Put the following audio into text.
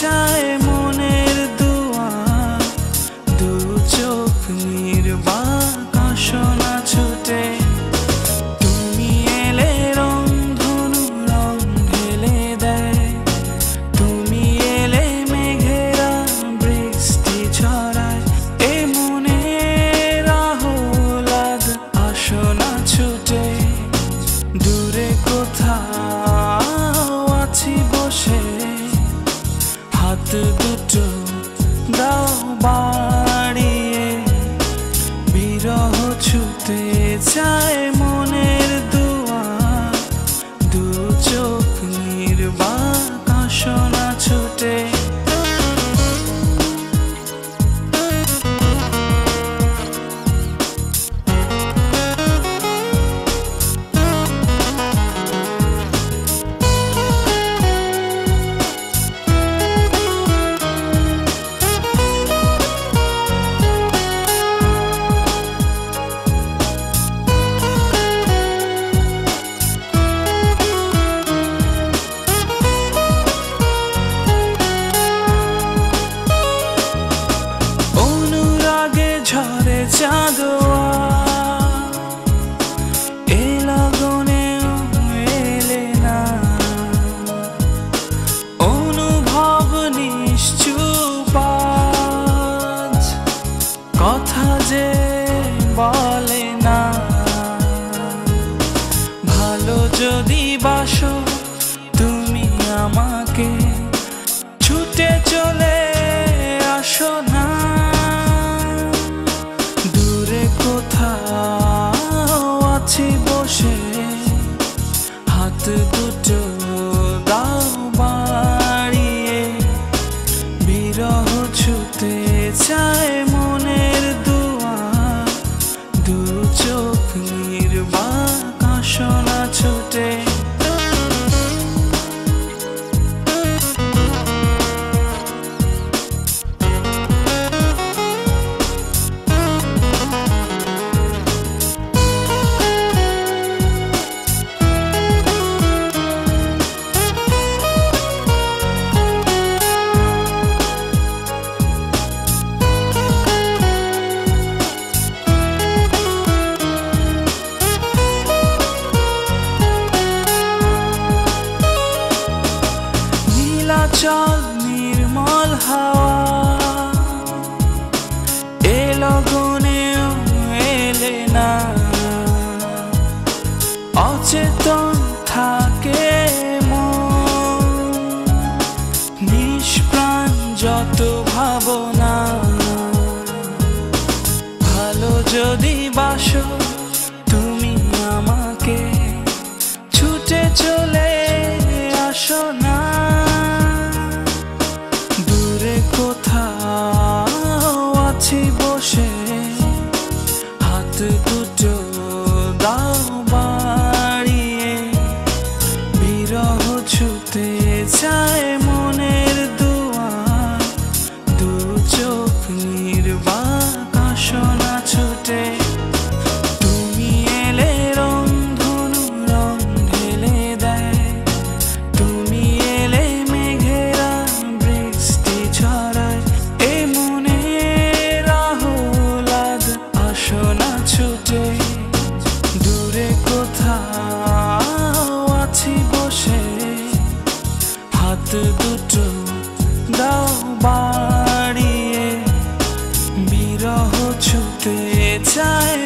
চায় মনের দুয়ার, দু চোখ নির্বাক আসনা ছুটে। তুমি এলে রংধনু রং ঢেলে দেয়, তুমি এলে মেঘেরা বৃষ্টি ছড়ায়। এ মনের আহ্লাদ আসনা ছুটে, দূরে কোথাও আছি বসে, হাত দুটো দাও বাড়িয়ে। বিরহ ছুতে চায় মনের দুয়ার, দু চোখ নির্বাক আসনা ছুটে। ঝরে চাঁদোয়া এ লগনেও এলে না, অনুভব নিশ্চুপ আজ, কথা যে বলে না। ভালো যদি বাসো তুমি আমাকে, ছুটে চলে আসো না। কোথাও আছি বসে, হাত দুটো দাও বাড়িয়ে। বিরহ ছুতে চায় মনের দুয়ার, দু চোখ নির্বাক আসনা ছুটে। চল নির্মল হাওয়া এ লগনেও এলে না, অচেতন থাকে মন, নিষ্প্রাণ যত ভাবনা। ভালো যদি বাসো তুমি আমাকে, ছুটে চলে আসো না। কোথাও আছি বসে, হাত দুটো দাও বাড়িয়ে। বিরহ ছুতে চায় মনের দুয়ার, দু চোখ নির্বাক আসনা ছুটে। তুমি এলে রংধনু রং ঢেলে দেয়, তুমি এলে মেঘেরা বৃষ্টি ছড়ায়। এ মনের আহ্লাদ আসনা ছুটে, দূরে কোথাও আছি বসে, হাত দুটো দাও বাড়িয়ে। বিরহ ছুতে চায়